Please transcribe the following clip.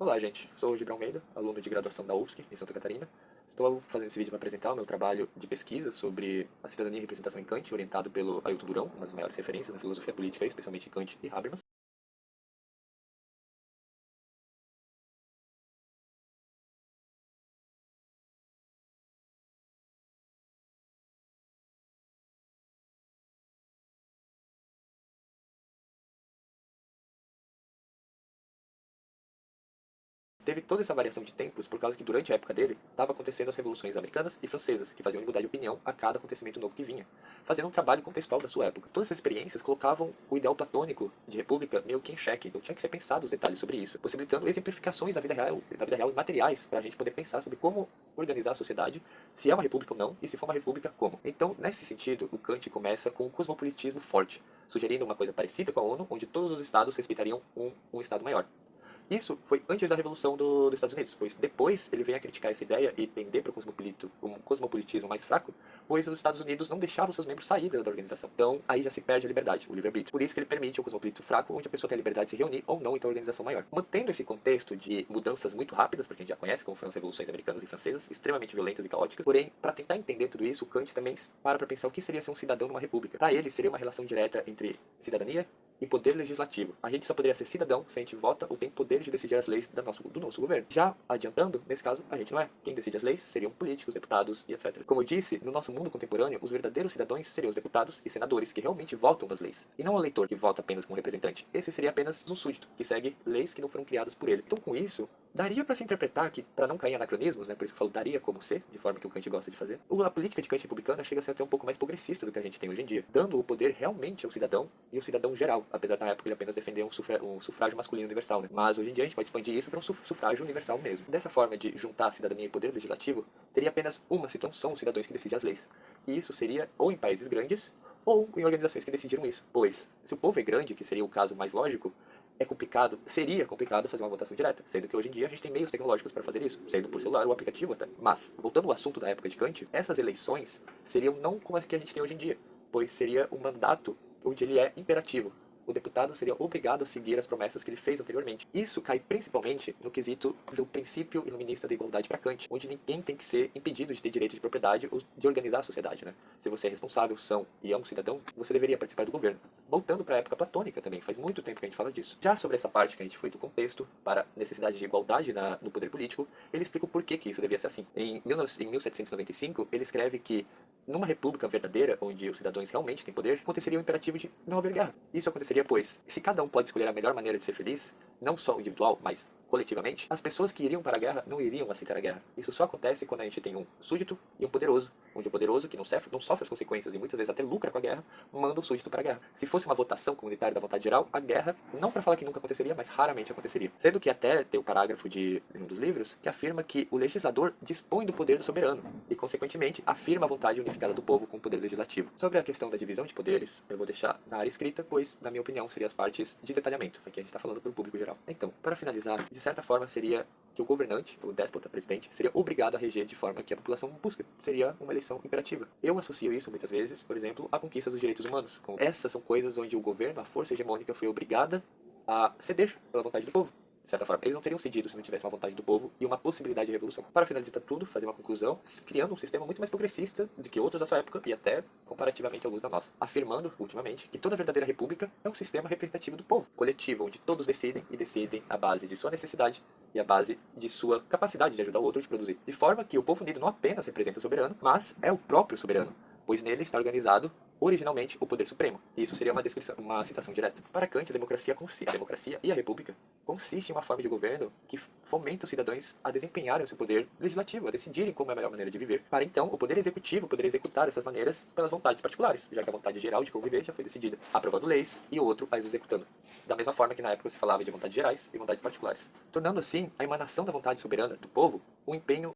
Olá, gente. Sou o Gibraltar Almeida, aluno de graduação da UFSC, em Santa Catarina. Estou fazendo esse vídeo para apresentar o meu trabalho de pesquisa sobre a cidadania e representação em Kant, orientado pelo Ailton Durão, uma das maiores referências na filosofia política, especialmente Kant e Habermas. Teve toda essa variação de tempos por causa que durante a época dele estava acontecendo as revoluções americanas e francesas, que faziam ele mudar de opinião a cada acontecimento novo que vinha, fazendo um trabalho contextual da sua época. Todas essas experiências colocavam o ideal platônico de república meio que em xeque, então tinha que ser pensado os detalhes sobre isso, possibilitando exemplificações da vida real e materiais para a gente poder pensar sobre como organizar a sociedade, se é uma república ou não, e se for uma república, como. Então, nesse sentido, o Kant começa com um cosmopolitismo forte, sugerindo uma coisa parecida com a ONU, onde todos os estados respeitariam um estado maior. Isso foi antes da Revolução dos Estados Unidos, pois depois ele vem a criticar essa ideia e tender para um cosmopolitismo mais fraco, pois os Estados Unidos não deixavam seus membros sair da organização. Então aí já se perde a liberdade, o livre-arbítrio. Por isso que ele permite o cosmopolitismo fraco, onde a pessoa tem a liberdade de se reunir ou não em uma organização maior. Mantendo esse contexto de mudanças muito rápidas, porque a gente já conhece como foram as revoluções americanas e francesas, extremamente violentas e caóticas, porém, para tentar entender tudo isso, o Kant também para pensar o que seria ser um cidadão numa república. Para ele, seria uma relação direta entre cidadania e poder legislativo. A gente só poderia ser cidadão se a gente vota ou tem poder de decidir as leis do nosso governo. Já adiantando, nesse caso, a gente não é. Quem decide as leis seriam políticos, deputados e etc. Como eu disse, no nosso mundo contemporâneo, os verdadeiros cidadãos seriam os deputados e senadores que realmente votam nas leis. E não o eleitor que vota apenas como representante. Esse seria apenas um súdito, que segue leis que não foram criadas por ele. Então, com isso, daria para se interpretar que, para não cair em anacronismos, né, por isso que eu falo daria como ser, de forma que o Kant gosta de fazer, a política de Kant republicana chega a ser até um pouco mais progressista do que a gente tem hoje em dia, dando o poder realmente ao cidadão e ao cidadão geral, apesar da época ele apenas defender um sufrágio masculino universal, né? Mas hoje em dia a gente pode expandir isso para um sufrágio universal mesmo. Dessa forma de juntar cidadania e poder legislativo, teria apenas uma situação, são os cidadãos que decidem as leis. E isso seria ou em países grandes, ou em organizações que decidiram isso. Pois, se o povo é grande, que seria o caso mais lógico, seria complicado fazer uma votação direta, sendo que hoje em dia a gente tem meios tecnológicos para fazer isso, sendo por celular ou aplicativo até. Mas, voltando ao assunto da época de Kant, essas eleições seriam não como as que a gente tem hoje em dia, pois seria um mandato onde ele é imperativo. O deputado seria obrigado a seguir as promessas que ele fez anteriormente. Isso cai principalmente no quesito do princípio iluminista da igualdade para Kant, onde ninguém tem que ser impedido de ter direito de propriedade ou de organizar a sociedade, né? Se você é responsável, são e é um cidadão, você deveria participar do governo. Voltando para a época platônica também, faz muito tempo que a gente fala disso. Já sobre essa parte que a gente foi do contexto para a necessidade de igualdade no poder político, ele explica o porquê que isso devia ser assim. Em 1795, ele escreve que numa república verdadeira, onde os cidadãos realmente têm poder, aconteceria o imperativo de não haver guerra. Isso aconteceria pois, se cada um pode escolher a melhor maneira de ser feliz, não só individual, mas coletivamente, as pessoas que iriam para a guerra não iriam aceitar a guerra. Isso só acontece quando a gente tem um súdito e um poderoso, onde o poderoso, que não sofre as consequências e muitas vezes até lucra com a guerra, manda o súdito para a guerra. Se fosse uma votação comunitária da vontade geral, a guerra, não para falar que nunca aconteceria, mas raramente aconteceria. Sendo que até tem o parágrafo de um dos livros que afirma que o legislador dispõe do poder do soberano e, consequentemente, afirma a vontade unificada do povo com o poder legislativo. Sobre a questão da divisão de poderes, eu vou deixar na área escrita, pois, na minha opinião, seriam as partes de detalhamento. Aqui a gente está falando para o público geral. Então, para finalizar, de certa forma, seria que o governante, o déspota, presidente, seria obrigado a reger de forma que a população busca. Seria uma eleição imperativa. Eu associo isso, muitas vezes, por exemplo, à conquista dos direitos humanos. Essas são coisas onde o governo, a força hegemônica, foi obrigada a ceder pela vontade do povo. De certa forma, eles não teriam cedido se não tivesse uma vontade do povo e uma possibilidade de revolução. Para finalizar tudo, fazer uma conclusão, criando um sistema muito mais progressista do que outros da sua época e até comparativamente alguns da nossa, afirmando, ultimamente, que toda verdadeira república é um sistema representativo do povo, coletivo, onde todos decidem e decidem à base de sua necessidade e à base de sua capacidade de ajudar o outro a produzir. De forma que o povo unido não apenas representa o soberano, mas é o próprio soberano, pois nele está organizado originalmente o poder supremo. E isso seria uma citação direta. Para Kant, a democracia e a república consiste em uma forma de governo que fomenta os cidadãos a desempenharem o seu poder legislativo, a decidirem como é a melhor maneira de viver. Para então, o poder executivo poder executar essas maneiras pelas vontades particulares, já que a vontade geral de conviver já foi decidida, aprovando leis e o outro as executando. Da mesma forma que na época se falava de vontades gerais e vontades particulares. Tornando assim a emanação da vontade soberana do povo um empenho